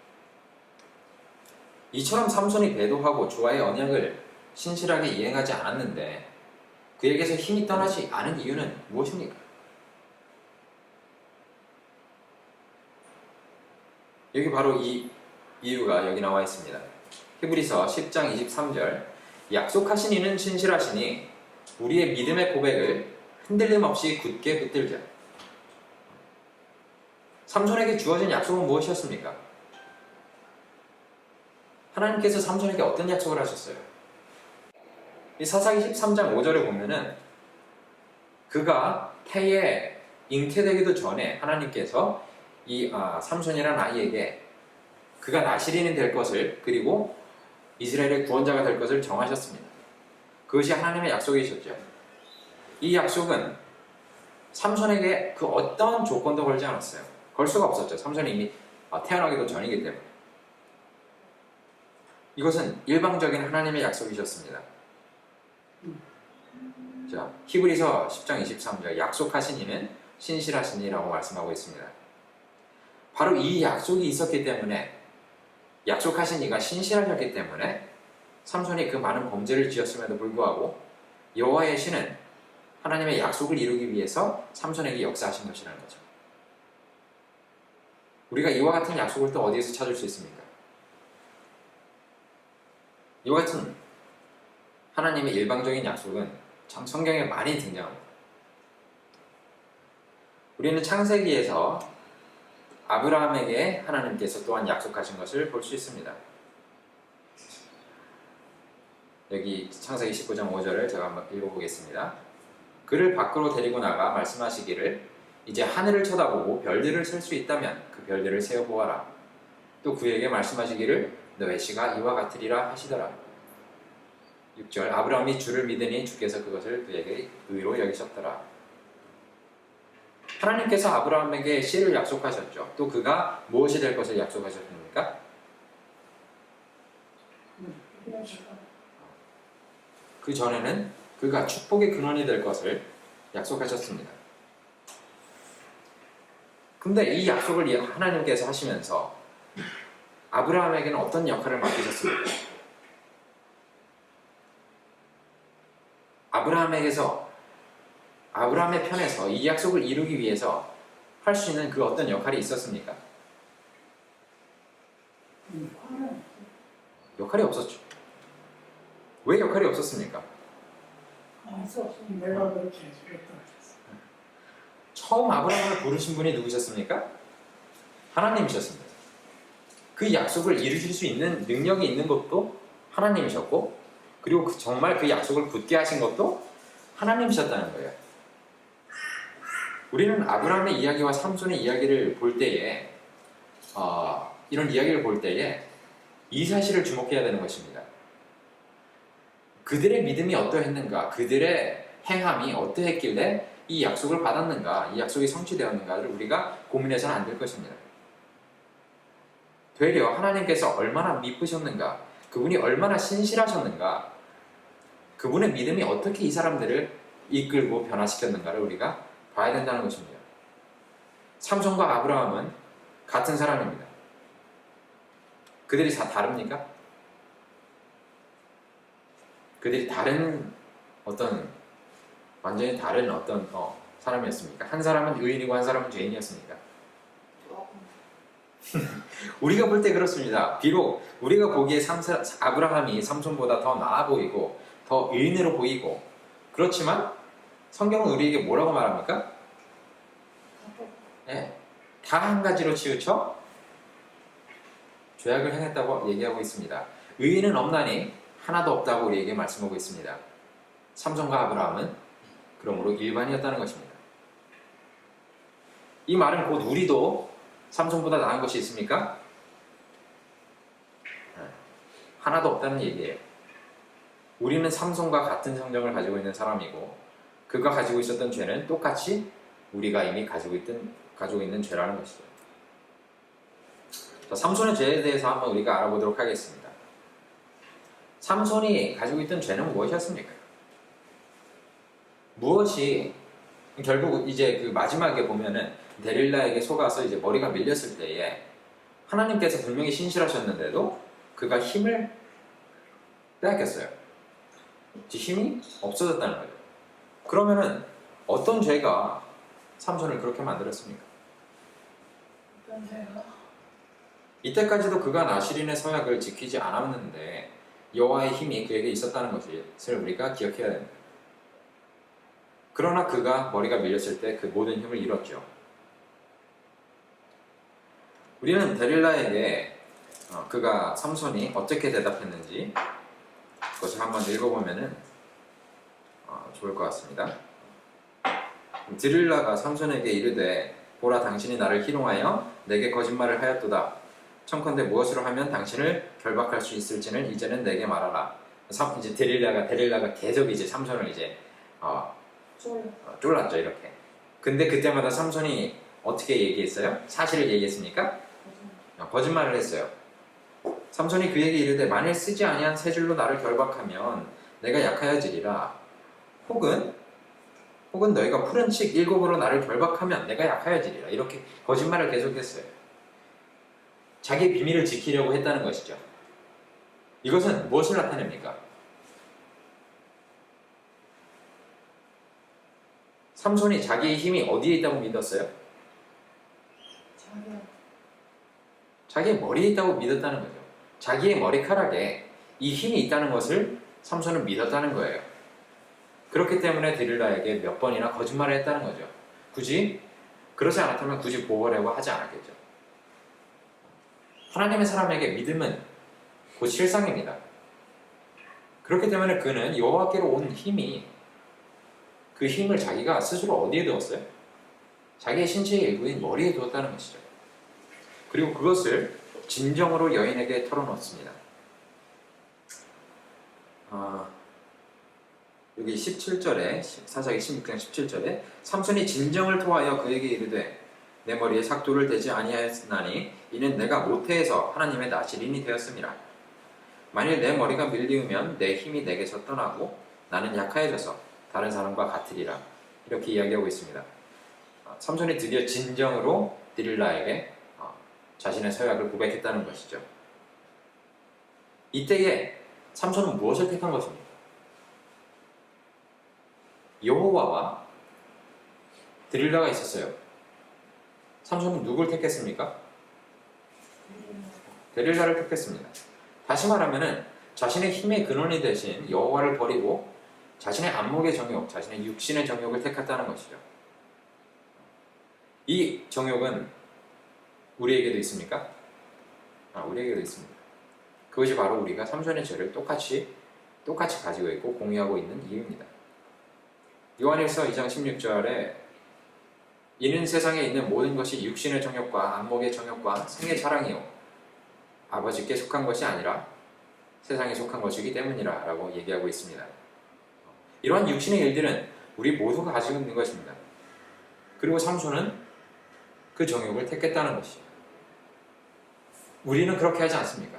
이처럼 삼손이 배도하고 조화의 언약을 신실하게 이행하지 않았는데 그에게서 힘이 떠나지 않은 이유는 무엇입니까? 여기 바로 이 이유가 여기 나와 있습니다. 히브리서 10장 23절 약속하신 이는 신실하시니 우리의 믿음의 고백을 흔들림 없이 굳게 붙들자. 삼손에게 주어진 약속은 무엇이었습니까? 하나님께서 삼손에게 어떤 약속을 하셨어요? 이 사사기 13장 5절에 보면은 그가 태에 잉태되기도 전에 하나님께서 이 삼손이라는 아이에게 그가 나시린이 될 것을 그리고 이스라엘의 구원자가 될 것을 정하셨습니다. 그것이 하나님의 약속이셨죠. 이 약속은 삼손에게 그 어떤 조건도 걸지 않았어요. 걸 수가 없었죠. 삼손이 이미 태어나기도 전이기 때문에. 이것은 일방적인 하나님의 약속이셨습니다. 자, 히브리서 10장 23절 약속하신 이는 신실하시니라고 말씀하고 있습니다. 바로 이 약속이 있었기 때문에 약속하신 이가 신실하셨기 때문에 삼손이 그 많은 범죄를 지었음에도 불구하고 여호와의 신은 하나님의 약속을 이루기 위해서 삼손에게 역사하신 것이라는 거죠. 우리가 이와 같은 약속을 또 어디에서 찾을 수 있습니까? 이와 같은 하나님의 일방적인 약속은 참 성경에 많이 등장합니다. 우리는 창세기에서 아브라함에게 하나님께서 또한 약속하신 것을 볼 수 있습니다. 여기 창세기 19장 5절을 제가 한번 읽어보겠습니다. 그를 밖으로 데리고 나가 말씀하시기를 이제 하늘을 쳐다보고 별들을 셀 수 있다면 그 별들을 세어보아라. 또 그에게 말씀하시기를 너의 씨가 이와 같으리라 하시더라. 6절 아브라함이 주를 믿으니 주께서 그것을 그에게 의로 여기셨더라. 하나님께서 아브라함에게 씨를 약속하셨죠. 또 그가 무엇이 될 것을 약속하셨습니까? 그 전에는 그가 축복의 근원이 될 것을 약속하셨습니다. 근데 이 약속을 하나님께서 하시면서 아브라함에게는 어떤 역할을 맡기셨습니까? 아브라함의 편에서 이 약속을 이루기 위해서 할 수 있는 그 어떤 역할이 있었습니까? 역할이 없었죠. 왜 역할이 없었습니까? 내가 그렇게 해주겠다. 처음 아브라함을 부르신 분이 누구셨습니까? 하나님이셨습니다. 그 약속을 이루실 수 있는 능력이 있는 것도 하나님이셨고, 그리고 정말 그 약속을 굳게 하신 것도 하나님이셨다는 거예요. 우리는 아브라함의 이야기와 삼손의 이야기를 볼 때에 이런 이야기를 볼 때에 이 사실을 주목해야 되는 것입니다. 그들의 믿음이 어떠했는가, 그들의 행함이 어떠했길래 이 약속을 받았는가, 이 약속이 성취되었는가를 우리가 고민해서는 안 될 것입니다. 되려 하나님께서 얼마나 미쁘셨는가, 그분이 얼마나 신실하셨는가, 그분의 믿음이 어떻게 이 사람들을 이끌고 변화시켰는가를 우리가 봐야 된다는 것입니다. 삼손과 아브라함은 같은 사람입니다. 그들이 다 다릅니까? 그들이 완전히 다른 어떤 사람이었습니까? 한 사람은 의인이고 한 사람은 죄인이었습니까? 우리가 볼 때 그렇습니다. 비록 우리가 보기에 아브라함이 삼손보다 더 나아 보이고 더 의인으로 보이고, 그렇지만 성경은 우리에게 뭐라고 말합니까? 네, 다 한 가지로 치우쳐 죄악을 행했다고 얘기하고 있습니다. 의인은 없나니 하나도 없다고 우리에게 말씀하고 있습니다. 삼손과 아브라함은 그러므로 일반이었다는 것입니다. 이 말은 곧 우리도 삼손보다 나은 것이 있습니까? 하나도 없다는 얘기예요. 우리는 삼손과 같은 성정을 가지고 있는 사람이고, 그가 가지고 있었던 죄는 똑같이 우리가 이미 가지고 있는 죄라는 것이죠. 자, 삼손의 죄에 대해서 한번 우리가 알아보도록 하겠습니다. 삼손이 가지고 있던 죄는 무엇이었습니까? 무엇이 결국 이제 그 마지막에 보면은 데릴라에게 속아서 이제 머리가 밀렸을 때에 하나님께서 분명히 신실하셨는데도 그가 힘을 빼앗겼어요. 힘이 없어졌다는 거죠. 그러면은 어떤 죄가 삼손을 그렇게 만들었습니까? 어떤 죄가? 이때까지도 그가 나실인의 서약을 지키지 않았는데 여호와의 힘이 그에게 있었다는 것을 우리가 기억해야 됩니다. 그러나 그가 머리가 밀렸을 때 그 모든 힘을 잃었죠. 우리는 데릴라에게 그가 삼손이 어떻게 대답했는지 그것을 한번 읽어보면 좋을 것 같습니다. 데릴라가 삼손에게 이르되 보라 당신이 나를 희롱하여 내게 거짓말을 하였도다. 청컨대 무엇으로 하면 당신을 결박할 수 있을지는 이제는 내게 말하라. 이제 데릴라가 계속 이제 삼손을 이제 쫄랐죠, 이렇게. 근데 그때마다 삼손이 어떻게 얘기했어요? 사실을 얘기했습니까? 거짓말을 했어요. 삼손이 그에게 이르되 만일 쓰지 아니한 세 줄로 나를 결박하면 내가 약하여지리라. 혹은 너희가 푸른 칙 7으로 나를 결박하면 내가 약하여지리라. 이렇게 거짓말을 계속했어요. 자기의 비밀을 지키려고 했다는 것이죠. 이것은 무엇을 나타냅니까? 삼손이 자기의 힘이 어디에 있다고 믿었어요? 자기의 머리에 있다고 믿었다는 거죠. 자기의 머리카락에 이 힘이 있다는 것을 삼손은 믿었다는 거예요. 그렇기 때문에 데릴라에게 몇 번이나 거짓말을 했다는 거죠. 그러지 않았다면 굳이 보호하려고 하지 않았겠죠. 하나님의 사람에게 믿음은 곧 실상입니다. 그렇기 때문에 그는 여호와께로 온 힘이, 그 힘을 자기가 스스로 어디에 두었어요? 자기의 신체의 일부인 머리에 두었다는 것이죠. 그리고 그것을 진정으로 여인에게 털어놓습니다. 여기 17절에 사사기 16장 17절에 삼손이 진정을 토하여 그에게 이르되 내 머리에 삭도를 대지 아니하였나니 이는 내가 모태에서 하나님의 나시린이 되었음이라. 만일 내 머리가 밀리우면 내 힘이 내게서 떠나고 나는 약하여져서 다른 사람과 같으리라. 이렇게 이야기하고 있습니다. 삼손이 드디어 진정으로 디릴라에게 자신의 서약을 고백했다는 것이죠. 이때에 삼손은 무엇을 택한 것입니까? 여호와와 드릴라가 있었어요. 삼손은 누굴 택했습니까? 데릴라를 택했습니다. 다시 말하면은 자신의 힘의 근원이 되신 여호와를 버리고 자신의 안목의 정욕, 자신의 육신의 정욕을 택했다는 것이죠. 이 정욕은 우리에게도 있습니까? 우리에게도 있습니다. 그것이 바로 우리가 삼손의 죄를 똑같이 가지고 있고 공유하고 있는 이유입니다. 요한일서 2장 16절에 이는 세상에 있는 모든 것이 육신의 정욕과 안목의 정욕과 생의 자랑이요 아버지께 속한 것이 아니라 세상에 속한 것이기 때문이라 라고 얘기하고 있습니다. 이러한 육신의 일들은 우리 모두가 가지고 있는 것입니다. 그리고 삼손은 그 정욕을 택했다는 것이죠. 우리는 그렇게 하지 않습니까?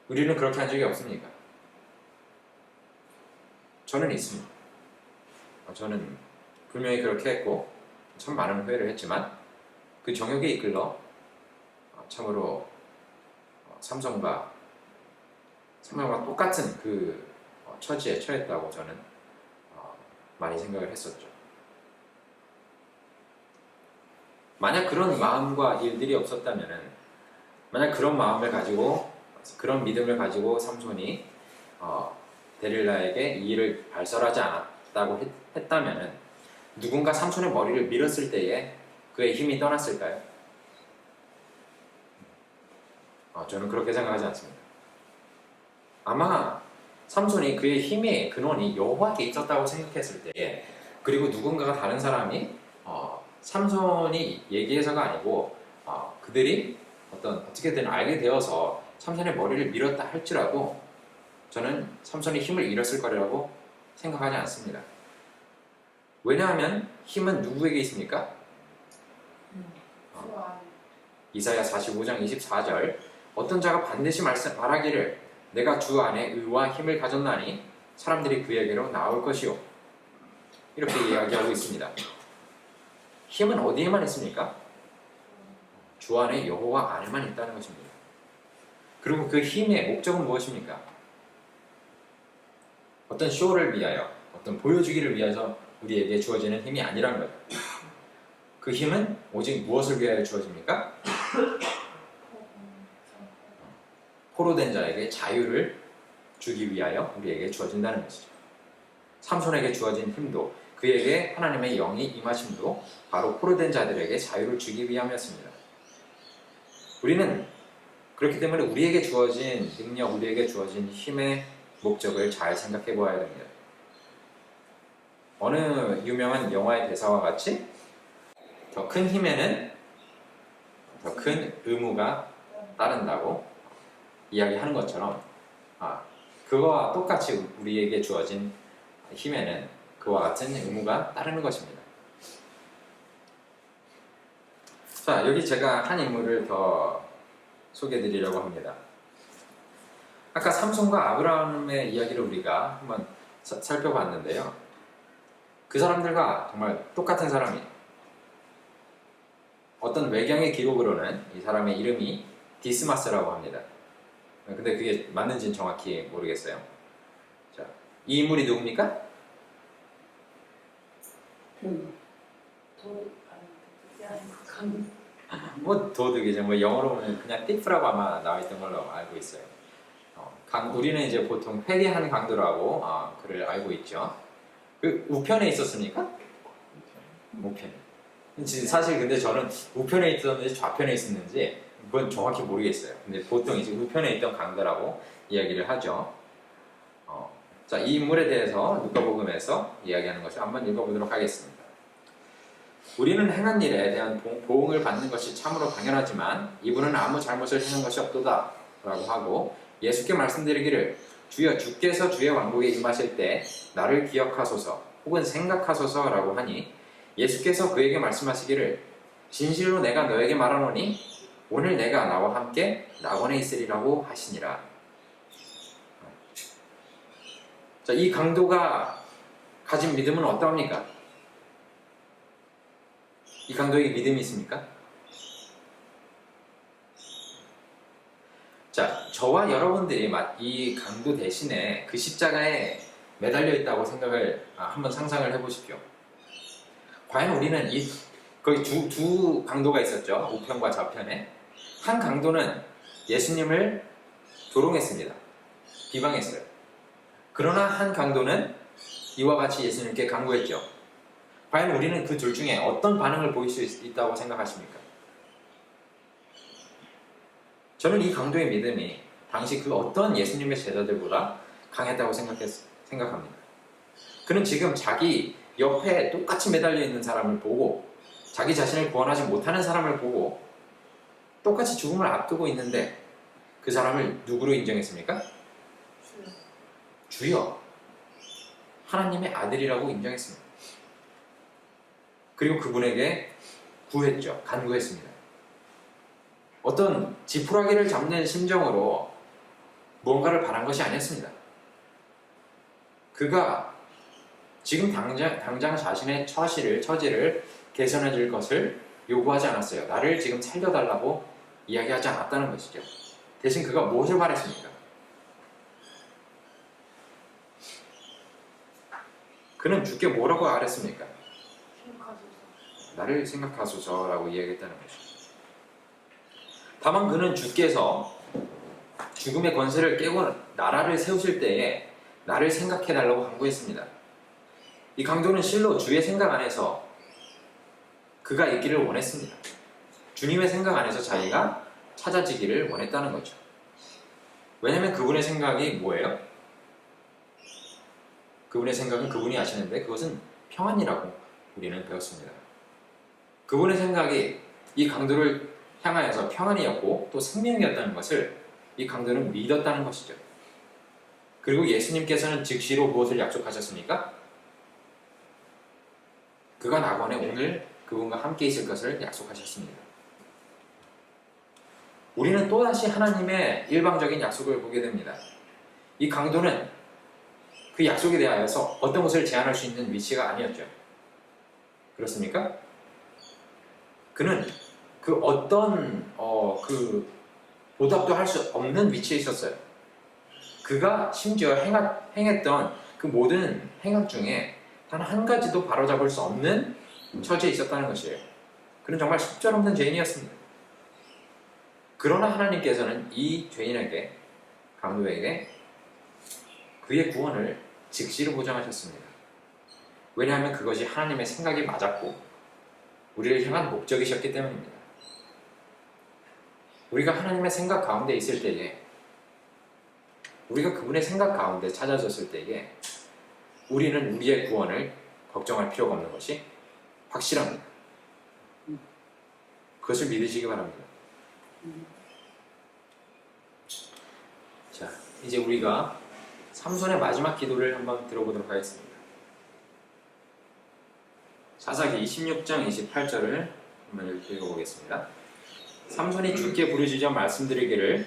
우리는 그렇게 한 적이 없습니까? 저는 있습니다. 저는 분명히 그렇게 했고 참 많은 후회를 했지만 그 정욕에 이끌러 참으로 삼손과 똑같은 그 처지에 처했다고 저는 많이 생각을 했었죠. 만약 그런 마음과 일들이 없었다면은, 만약 그런 마음을 가지고 그런 믿음을 가지고 삼손이 데릴라에게 이 일을 발설하지 않았다고 했다면은 누군가 삼손의 머리를 밀었을 때에 그의 힘이 떠났을까요? 저는 그렇게 생각하지 않습니다. 아마 삼손이 그의 힘의 근원이 여호와께 있었다고 생각했을 때에, 그리고 누군가가 다른 사람이 삼손이 얘기해서가 아니고 그들이 어떻게든 알게 되어서 삼손의 머리를 밀었다 할지라도 저는 삼손이 힘을 잃었을 거라고 생각하지 않습니다. 왜냐하면 힘은 누구에게 있습니까? 이사야 45장 24절 어떤 자가 반드시 말하기를 내가 주 안에 의와 힘을 가졌나니 사람들이 그에게로 나올 것이요 이렇게 이야기하고 있습니다. 힘은 어디에만 있습니까? 주 안에 여호와 안에만 있다는 것입니다. 그리고 그 힘의 목적은 무엇입니까? 어떤 쇼를 위하여, 어떤 보여주기를 위해서 우리에게 주어지는 힘이 아니라는 거죠. 그 힘은 오직 무엇을 위하여 주어집니까? 포로된 자에게 자유를 주기 위하여 우리에게 주어진다는 것이죠. 삼손에게 주어진 힘도, 그에게 하나님의 영이 임하심도 바로 포로된 자들에게 자유를 주기 위함이었습니다. 우리는 그렇기 때문에 우리에게 주어진 능력, 우리에게 주어진 힘의 목적을 잘 생각해 보아야 됩니다. 어느 유명한 영화의 대사와 같이 더 큰 힘에는 더 큰 의무가 따른다고 이야기하는 것처럼 그거와 똑같이 우리에게 주어진 힘에는 그와 같은 의무가 따르는 것입니다. 자, 여기 제가 한 인물을 더 소개해 드리려고 합니다. 아까 삼손과 아브라함의 이야기를 우리가 한번 살펴봤는데요. 그 사람들과 정말 똑같은 사람이에요. 어떤 외경의 기록으로는 이 사람의 이름이 디스마스라고 합니다. 근데 그게 맞는지는 정확히 모르겠어요. 자, 이 인물이 누굽니까? 도둑이죠. 영어로 보면 그냥 띠프라고 아마 나와있던 걸로 알고 있어요. 우리는 이제 보통 회개한 강도라고 그를 알고 있죠. 그 우편에 있었습니까? 우편에. 사실 근데 저는 우편에 있었는지 좌편에 있었는지 그건 정확히 모르겠어요. 근데 보통 이제 우편에 있던 강도라고 이야기를 하죠. 자, 이 인물에 대해서 누가복음에서 이야기하는 것을 한번 읽어보도록 하겠습니다. 우리는 행한 일에 대한 보응을 받는 것이 참으로 당연하지만 이분은 아무 잘못을 행한 것이 없도다 라고 하고, 예수께 말씀드리기를 주여 주께서 주의 왕국에 임하실 때 나를 기억하소서 혹은 생각하소서 라고 하니, 예수께서 그에게 말씀하시기를 진실로 내가 너에게 말하노니 오늘 내가 나와 함께 낙원에 있으리라고 하시니라. 자, 이 강도가 가진 믿음은 어떠합니까? 이 강도에게 믿음이 있습니까? 자, 저와 여러분들이 이 강도 대신에 그 십자가에 매달려 있다고 생각을 한번 상상을 해보십시오. 과연 우리는 거기 두 강도가 있었죠. 우편과 좌편에. 한 강도는 예수님을 조롱했습니다. 비방했어요. 그러나 한 강도는 이와 같이 예수님께 강구했죠. 과연 우리는 그 둘 중에 어떤 반응을 보일 수 있다고 생각하십니까? 저는 이 강도의 믿음이 당시 그 어떤 예수님의 제자들보다 강했다고 생각합니다. 그는 지금 자기 옆에 똑같이 매달려 있는 사람을 보고, 자기 자신을 구원하지 못하는 사람을 보고 똑같이 죽음을 앞두고 있는데 그 사람을 누구로 인정했습니까? 주여, 하나님의 아들이라고 인정했습니다. 그리고 그분에게 구했죠. 간구했습니다. 어떤 지푸라기를 잡는 심정으로 무언가를 바란 것이 아니었습니다. 그가 지금 당장 자신의 처지를 개선해 줄 것을 요구하지 않았어요. 나를 지금 살려달라고 이야기하지 않았다는 것이죠. 대신 그가 무엇을 바랬습니까? 그는 주께 뭐라고 말했습니까? 나를 생각하소서라고 이야기했다는 것이죠. 다만 그는 주께서 죽음의 권세를 깨고 나라를 세우실 때에 나를 생각해달라고 강구했습니다. 이 강도는 실로 주의 생각 안에서 그가 있기를 원했습니다. 주님의 생각 안에서 자기가 찾아지기를 원했다는 거죠. 왜냐하면 그분의 생각이 뭐예요? 그분의 생각은 그분이 아시는데 그것은 평안이라고 우리는 배웠습니다. 그분의 생각이 이 강도를 향하여서 평안이었고 또 생명이었다는 것을 이 강도는 믿었다는 것이죠. 그리고 예수님께서는 즉시로 무엇을 약속하셨습니까? 그가 낙원에 오늘 그분과 함께 있을 것을 약속하셨습니다. 우리는 또다시 하나님의 일방적인 약속을 보게 됩니다. 이 강도는 그 약속에 대하여서 어떤 것을 제한할 수 있는 위치가 아니었죠. 그렇습니까? 그는 그 어떤 보답도 할 수 없는 위치에 있었어요. 그가 심지어 행했던 그 모든 행악 중에 단 한 가지도 바로잡을 수 없는 처지에 있었다는 것이에요. 그는 정말 속절없는 죄인이었습니다. 그러나 하나님께서는 이 죄인에게, 강도에게 그의 구원을 즉시로 보장하셨습니다. 왜냐하면 그것이 하나님의 생각이 맞았고 우리를 향한 목적이셨기 때문입니다. 우리가 하나님의 생각 가운데 있을 때에, 우리가 그분의 생각 가운데 찾아졌을 때에 우리는 우리의 구원을 걱정할 필요가 없는 것이 확실합니다. 그것을 믿으시기 바랍니다. 자, 이제 우리가 삼손의 마지막 기도를 한번 들어보도록 하겠습니다. 사사기 26장 28절을 한번 읽어보겠습니다. 삼손이 주께 부르짖어 말씀드리기를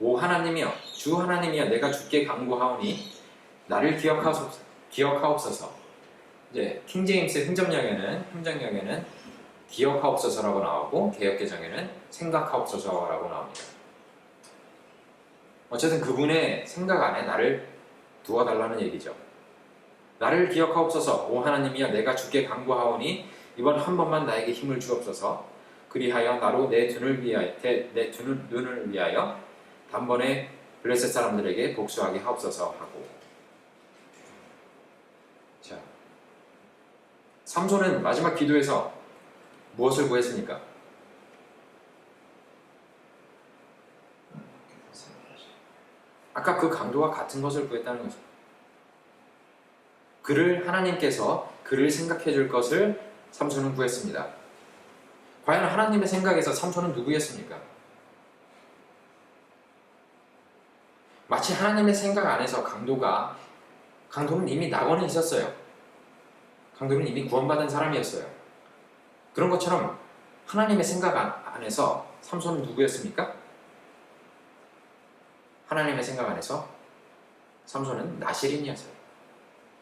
오 하나님이여, 주 하나님이여, 내가 주께 간구하오니 나를 기억하옵소서. 이제 킹제임스 흥정역에는 기억하옵소서라고 나오고 개역개정에는 생각하옵소서라고 나옵니다. 어쨌든 그분의 생각 안에 나를 두어달라는 얘기죠. 나를 기억하옵소서. 오 하나님이여, 내가 주께 간구하오니 이번 한 번만 나에게 힘을 주옵소서. 그리하여 나로 내 눈을 위하여 단번에 블레셋 사람들에게 복수하게 하옵소서 하고. 자, 삼손은 마지막 기도에서 무엇을 구했습니까? 아까 그 강도와 같은 것을 구했다는 거죠. 하나님께서 그를 생각해 줄 것을 삼손은 구했습니다. 과연 하나님의 생각에서 삼손은 누구였습니까? 마치 하나님의 생각 안에서 강도는 이미 낙원에 있었어요. 강도는 이미 구원받은 사람이었어요. 그런 것처럼 하나님의 생각 안에서 삼손은 누구였습니까? 하나님의 생각 안에서 삼손은 나실인이었어요.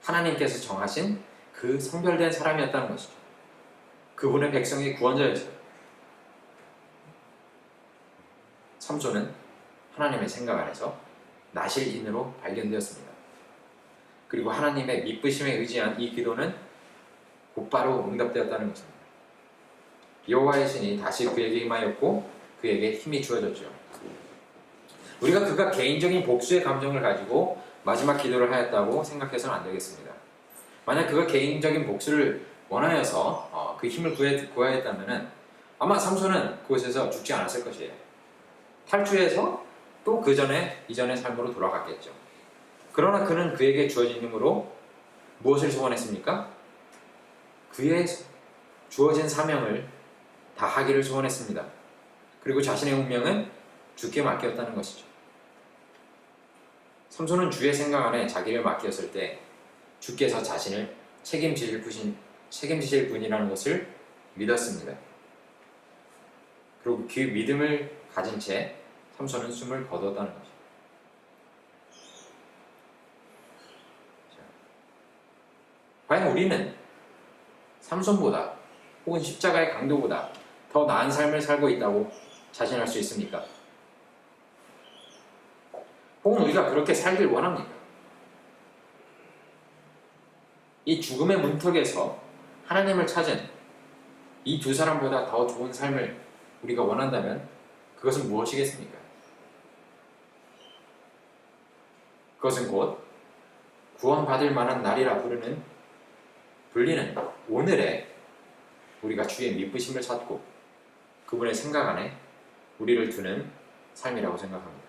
하나님께서 정하신 그 성별된 사람이었다는 것이죠. 그분의 백성의 구원자였어요. 삼손은 하나님의 생각 안에서 나실인으로 발견되었습니다. 그리고 하나님의 미쁘심에 의지한 이 기도는 곧바로 응답되었다는 것입니다. 여호와의 신이 다시 그에게 임하였고 그에게 힘이 주어졌죠. 우리가 그가 개인적인 복수의 감정을 가지고 마지막 기도를 하였다고 생각해서는 안 되겠습니다. 만약 그가 개인적인 복수를 원하여서 그 힘을 구해야 했다면 아마 삼손은 그곳에서 죽지 않았을 것이에요. 탈주해서 또 이전의 삶으로 돌아갔겠죠. 그러나 그는 그에게 주어진 힘으로 무엇을 소원했습니까? 그의 주어진 사명을 다하기를 소원했습니다. 그리고 자신의 운명은 주께 맡겼다는 것이죠. 삼손은 주의 생각 안에 자기를 맡겼을 때 주께서 자신을 책임지실 분이라는 것을 믿었습니다. 그리고 그 믿음을 가진 채 삼손은 숨을 거두었다는 것이죠. 과연 우리는 삼손보다 혹은 십자가의 강도보다 더 나은 삶을 살고 있다고 자신할 수 있습니까? 혹은 우리가 그렇게 살길 원합니까? 이 죽음의 문턱에서 하나님을 찾은 이 두 사람보다 더 좋은 삶을 우리가 원한다면 그것은 무엇이겠습니까? 그것은 곧 구원받을 만한 날이라 불리는 오늘에 우리가 주의 미쁘심을 찾고 그분의 생각 안에 우리를 두는 삶이라고 생각합니다.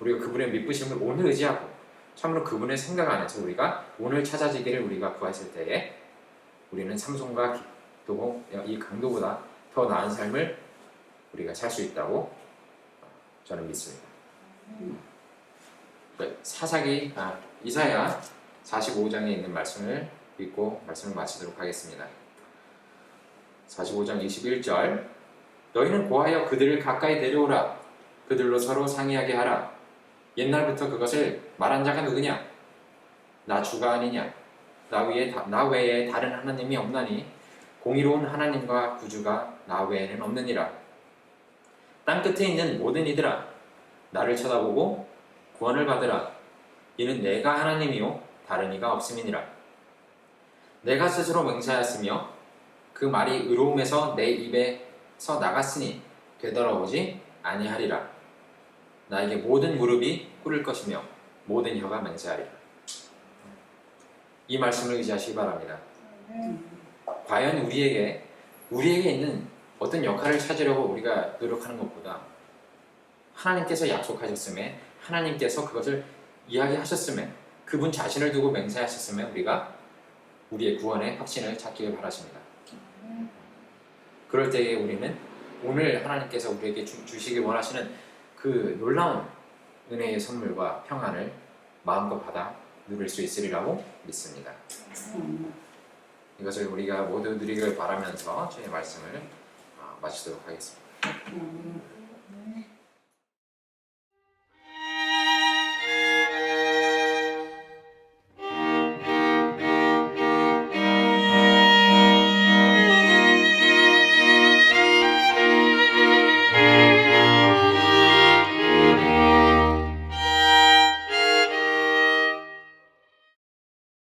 우리가 그분의 미쁘심을 오늘 의지하고 참으로 그분의 생각 안에서 우리가 오늘 찾아지기를 우리가 구했을 때에 우리는 삼손과 또 이 강도보다 더 나은 삶을 우리가 살 수 있다고 저는 믿습니다. 이사야 45장에 있는 말씀을 읽고 말씀을 마치도록 하겠습니다. 45장 21절 너희는 고하여 그들을 가까이 데려오라. 그들로 서로 상의하게 하라. 옛날부터 그것을 말한 자가 누구냐? 나 주가 아니냐? 나 외에 다른 하나님이 없나니 공의로운 하나님과 구주가 나 외에는 없느니라. 땅 끝에 있는 모든 이들아 나를 쳐다보고 구원을 받으라. 이는 내가 하나님이요 다른 이가 없음이니라. 내가 스스로 맹세하였으며 그 말이 의로움에서 내 입에서 나갔으니 되돌아오지 아니하리라. 나에게 모든 무릎이 꿇을 것이며 모든 혀가 맹세하리라. 이 말씀을 의지하시기 바랍니다. 과연 우리에게 있는 어떤 역할을 찾으려고 우리가 노력하는 것보다 하나님께서 약속하셨음에 하나님께서 그것을 이야기하셨음에 그분 자신을 두고 맹세하셨음에 우리가 우리의 구원의 확신을 찾기를 바라십니다. 그럴 때에 우리는 오늘 하나님께서 우리에게 주시길 원하시는 그 놀라운 은혜의 선물과 평안을 마음껏 받아 누릴 수 있으리라고 믿습니다. 이것을 우리가 모두 누리길 바라면서 주의 말씀을 마치도록 하겠습니다.